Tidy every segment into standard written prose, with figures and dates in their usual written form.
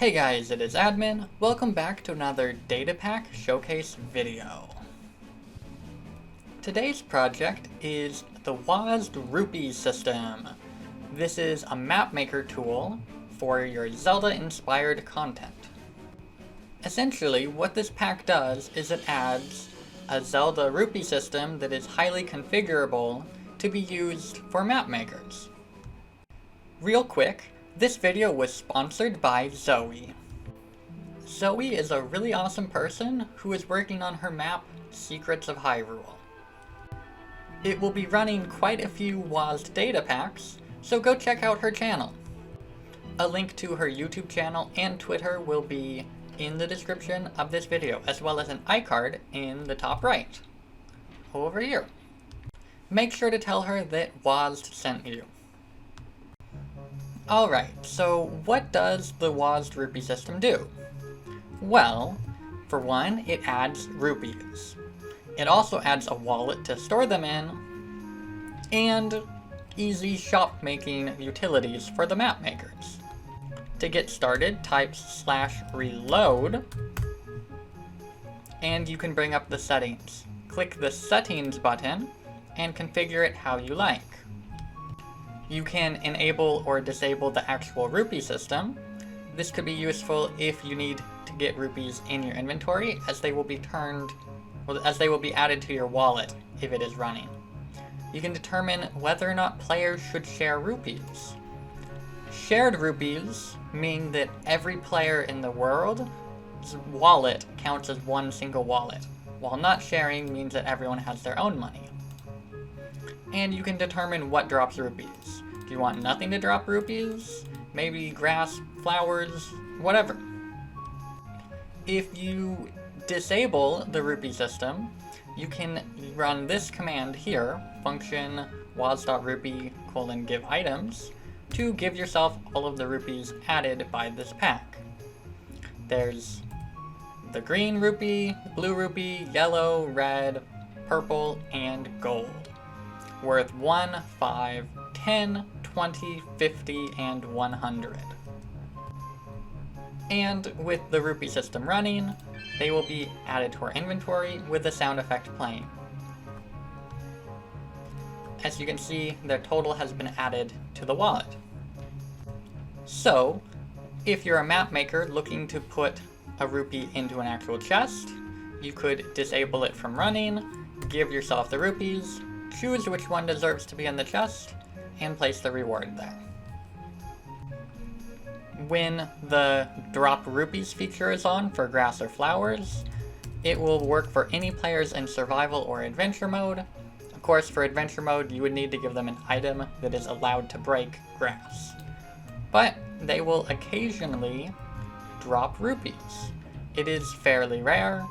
Hey guys, it is Admin. Welcome back to another Datapack showcase video. Today's project is the Rupee System. This is a map maker tool for your Zelda-inspired content. Essentially, what this pack does is it adds a Zelda Rupee system that is highly configurable to be used for map makers. Real quick, this video was sponsored by Zoey. Zoey is a really awesome person who is working on her map, Secrets of Hyrule. It will be running quite a few WASD data packs, so go check out her channel. A link to her YouTube channel and Twitter will be in the description of this video, as well as an iCard in the top right. Over here. Make sure to tell her that WASD sent you. Alright, so what does the Rupee system do? Well, for one, it adds rupees. It also adds a wallet to store them in, and easy shop-making utilities for the map makers. To get started, type /reload, and you can bring up the settings. Click the Settings button, and configure it how you like. You can enable or disable the actual rupee system. This could be useful if you need to get rupees in your inventory, as they will be added to your wallet if it is running. You can determine whether or not players should share rupees. Shared rupees mean that every player in the world's wallet counts as one single wallet, while not sharing means that everyone has their own money. And you can determine what drops rupees. Do you want nothing to drop rupees? Maybe grass, flowers, whatever. If you disable the rupee system, you can run this command here, function was.rupee:"give items, to give yourself all of the rupees added by this pack. There's the green rupee, blue rupee, yellow, red, purple, and gold, worth 1, 5, 10, 20, 50, and 100. And with the rupee system running, they will be added to our inventory with the sound effect playing. As you can see, their total has been added to the wallet. So, if you're a map maker looking to put a rupee into an actual chest, you could disable it from running, give yourself the rupees, choose which one deserves to be in the chest, and place the reward there. When the drop rupees feature is on for grass or flowers, it will work for any players in survival or adventure mode. Of course, for adventure mode, you would need to give them an item that is allowed to break grass. But they will occasionally drop rupees. It is fairly rare,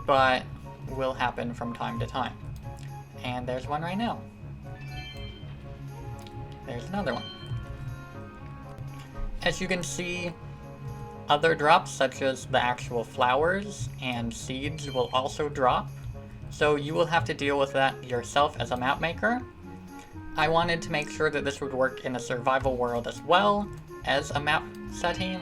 but will happen from time to time. And there's one right now. There's another one. As you can see, other drops such as the actual flowers and seeds will also drop, so you will have to deal with that yourself as a map maker. I wanted to make sure that this would work in a survival world as well as a map setting,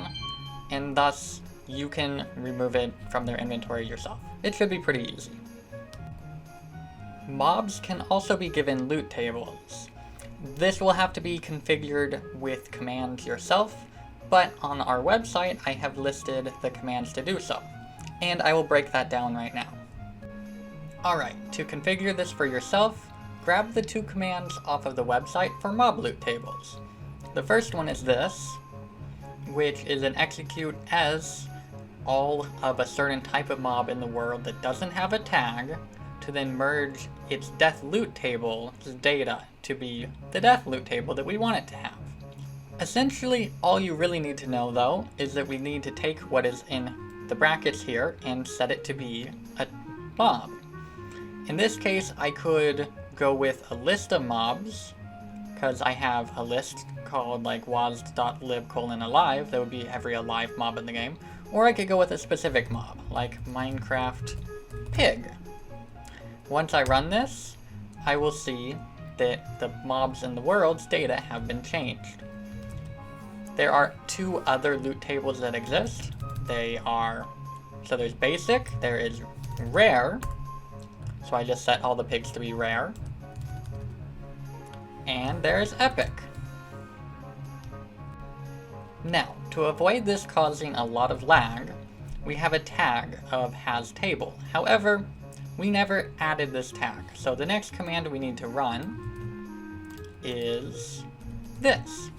and thus you can remove it from their inventory yourself. It should be pretty easy. Mobs can also be given loot tables. This will have to be configured with commands yourself, but on our website I have listed the commands to do so, and I will break that down right now. Alright, to configure this for yourself, grab the two commands off of the website for mob loot tables. The first one is this, which is an execute as all of a certain type of mob in the world that doesn't have a tag, to then merge its death loot table's data to be the death loot table that we want it to have. Essentially, all you really need to know though is that we need to take what is in the brackets here and set it to be a mob. In this case, I could go with a list of mobs, because I have a list called like was.lib:alive, that would be every alive mob in the game, or I could go with a specific mob, like Minecraft pig. Once I run this, I will see that the mobs in the world's data have been changed. There are two other loot tables that exist. So there's basic, there is rare, so I just set all the pigs to be rare, and there's epic. Now, to avoid this causing a lot of lag, we have a tag of has table. However, we never added this tag, so the next command we need to run is this.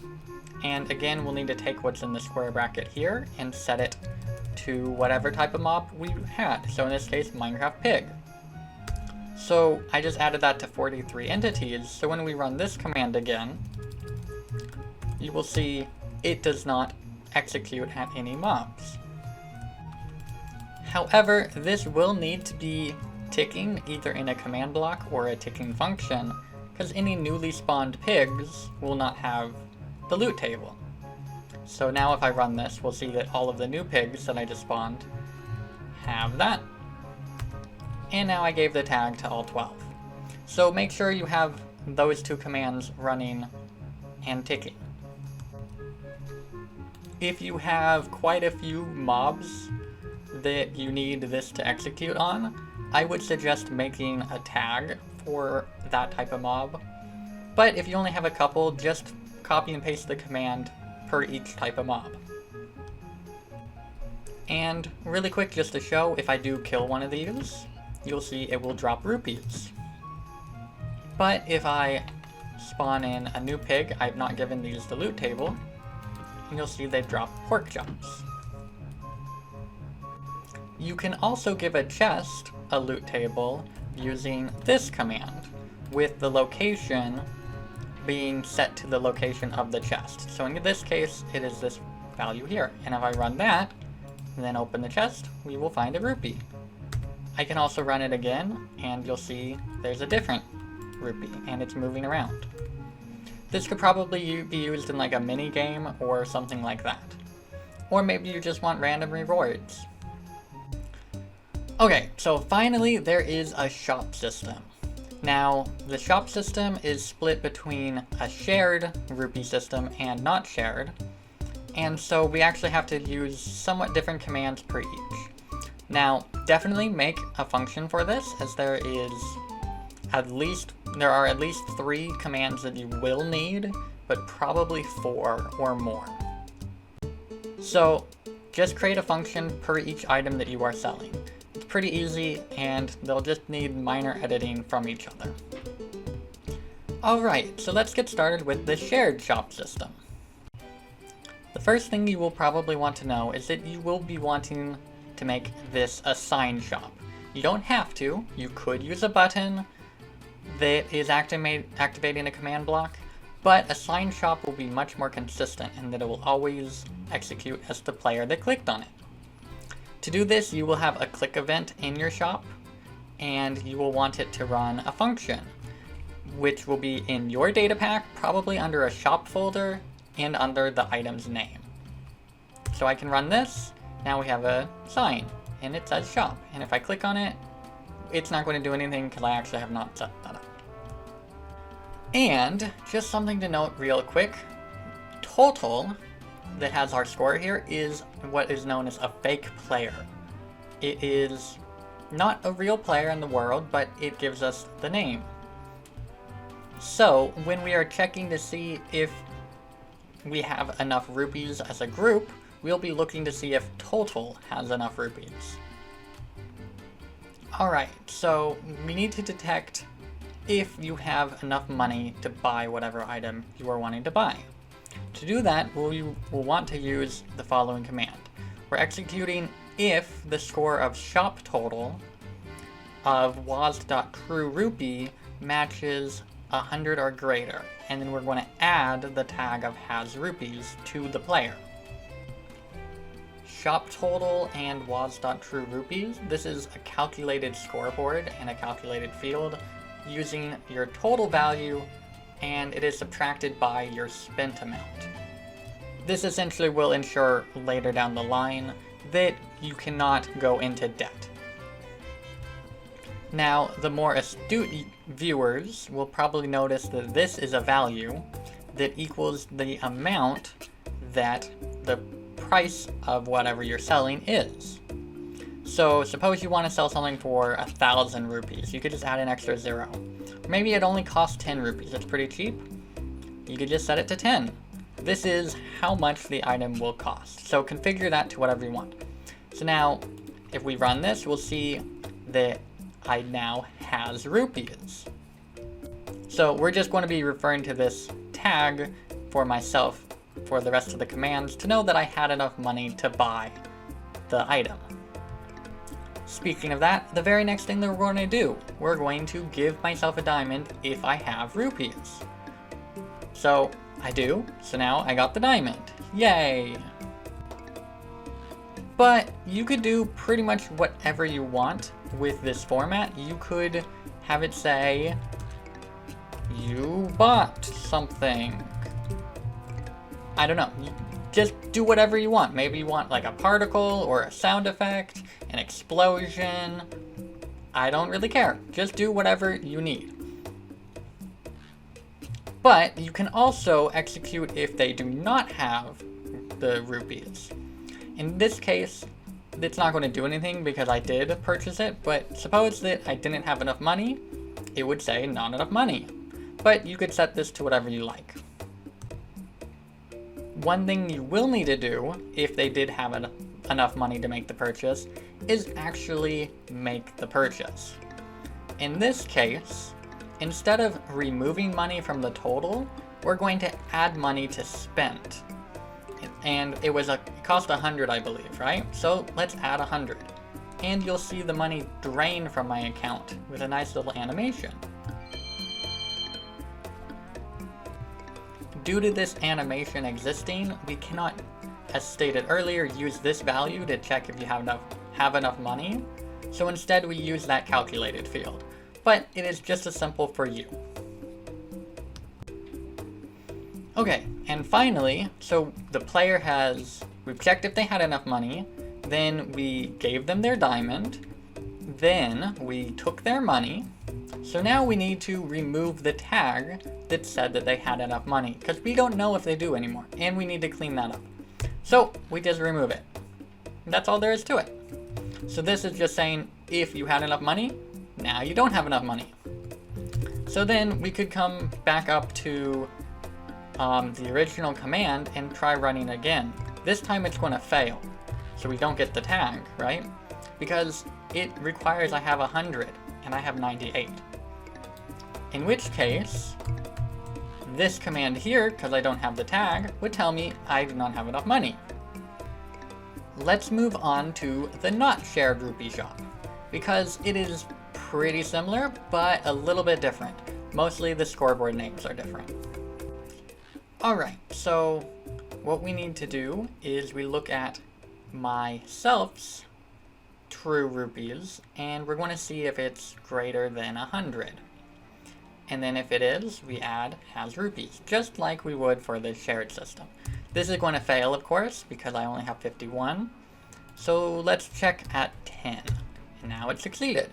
And again, we'll need to take what's in the square bracket here and set it to whatever type of mob we had. So in this case, Minecraft pig. So I just added that to 43 entities, so when we run this command again, you will see it does not execute at any mobs. However, this will need to be ticking either in a command block or a ticking function, because any newly spawned pigs will not have the loot table. So now if I run this, we'll see that all of the new pigs that I just spawned have that. And now I gave the tag to all 12. So make sure you have those two commands running and ticking. If you have quite a few mobs that you need this to execute on, I would suggest making a tag for that type of mob. But if you only have a couple, just copy and paste the command per each type of mob. And really quick, just to show, if I do kill one of these, you'll see it will drop rupees. But if I spawn in a new pig, I've not given these the loot table, and you'll see they drop pork chops. You can also give a chest a loot table using this command, with the location being set to the location of the chest. So in this case, it is this value here. And if I run that, and then open the chest, we will find a rupee. I can also run it again, and you'll see there's a different rupee, and it's moving around. This could probably be used in like a mini game or something like that. Or maybe you just want random rewards. Okay, so finally there is a shop system. Now, the shop system is split between a shared Rupee system and not shared, and so we actually have to use somewhat different commands per each. Now, definitely make a function for this, as there are at least 3 commands that you will need, but probably 4 or more. So, just create a function per each item that you are selling. It's pretty easy, and they'll just need minor editing from each other. Alright, so let's get started with the shared shop system. The first thing you will probably want to know is that you will be wanting to make this a sign shop. You don't have to. You could use a button that is activating a command block, but a sign shop will be much more consistent in that it will always execute as the player that clicked on it. To do this, you will have a click event in your shop, and you will want it to run a function, which will be in your Datapack, probably under a shop folder and under the item's name. So I can run this. Now we have a sign, and it says shop, and if I click on it, it's not going to do anything because I actually have not set that up. And just something to note real quick, total that has our score here is what is known as a fake player. It is not a real player in the world, but it gives us the name. So when we are checking to see if we have enough rupees as a group, we'll be looking to see if total has enough rupees. Alright, so we need to detect if you have enough money to buy whatever item you are wanting to buy. To do that, we'll want to use the following command. We're executing if the score of shop total of was.trueRupee matches 100 or greater, and then we're going to add the tag of has rupees to the player. Shop total and was.trueRupees. This is a calculated scoreboard and a calculated field using your total value, and it is subtracted by your spent amount. This essentially will ensure later down the line that you cannot go into debt. Now, the more astute viewers will probably notice that this is a value that equals the amount that the price of whatever you're selling is. So suppose you want to sell something for 1,000 rupees. You could just add an extra 0. Maybe it only costs 10 rupees. It's pretty cheap. You could just set it to 10. This is how much the item will cost. So configure that to whatever you want. So now, if we run this, we'll see that I now has rupees. So we're just going to be referring to this tag for myself for the rest of the commands to know that I had enough money to buy the item. Speaking of that, the very next thing that we're going to do, we're going to give myself a diamond if I have rupees. So I do, so now I got the diamond. Yay! But you could do pretty much whatever you want with this format. You could have it say, you bought something. I don't know. Just do whatever you want. Maybe you want like a particle or a sound effect, an explosion. I don't really care. Just do whatever you need. But you can also execute if they do not have the rupees. In this case, it's not going to do anything because I did purchase it, but suppose that I didn't have enough money, it would say not enough money. But you could set this to whatever you like. One thing you will need to do, if they did have enough money to make the purchase, is actually make the purchase. In this case, instead of removing money from the total, we're going to add money to spent. And it cost 100, I believe, right? So let's add 100. And you'll see the money drain from my account with a nice little animation. Due to this animation existing, we cannot, as stated earlier, use this value to check if you have enough money. So instead we use that calculated field. But it is just as simple for you. Okay, and finally, so the player we've checked if they had enough money, then we gave them their diamond, then we took their money, so now we need to remove the tag that said that they had enough money, because we don't know if they do anymore, and we need to clean that up. So we just remove it. That's all there is to it. So this is just saying, if you had enough money, now you don't have enough money. So then we could come back up to the original command and try running again. This time it's going to fail, so we don't get the tag, right? Because it requires I have 100 and I have 98. In which case, this command here, because I don't have the tag, would tell me I do not have enough money. Let's move on to the not shared rupee shop, because it is pretty similar, but a little bit different. Mostly the scoreboard names are different. Alright, so what we need to do is we look at myself's true rupees, and we're going to see if it's greater than 100. And then if it is, we add has rupees, just like we would for the shared system. This is going to fail, of course, because I only have 51. So let's check at 10. And now it succeeded.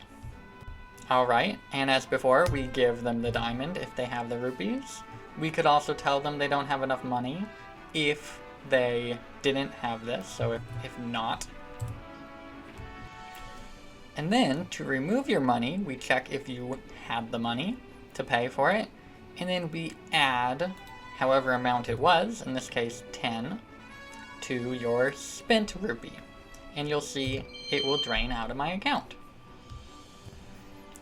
Alright, and as before, we give them the diamond if they have the rupees. We could also tell them they don't have enough money if they didn't have this, so if not. And then, to remove your money, we check if you had the money to pay for it, and then we add however amount it was, in this case 10, to your spent rupee. And you'll see it will drain out of my account.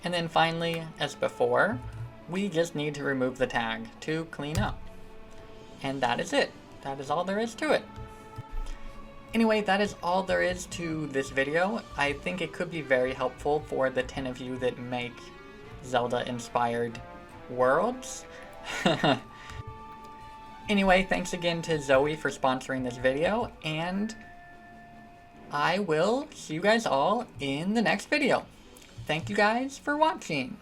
And then finally, as before, we just need to remove the tag to clean up. And that is it. That is all there is to it. Anyway, that is all there is to this video. I think it could be very helpful for the 10 of you that make Zelda-inspired worlds. Anyway, thanks again to Zoey for sponsoring this video, and I will see you guys all in the next video. Thank you guys for watching.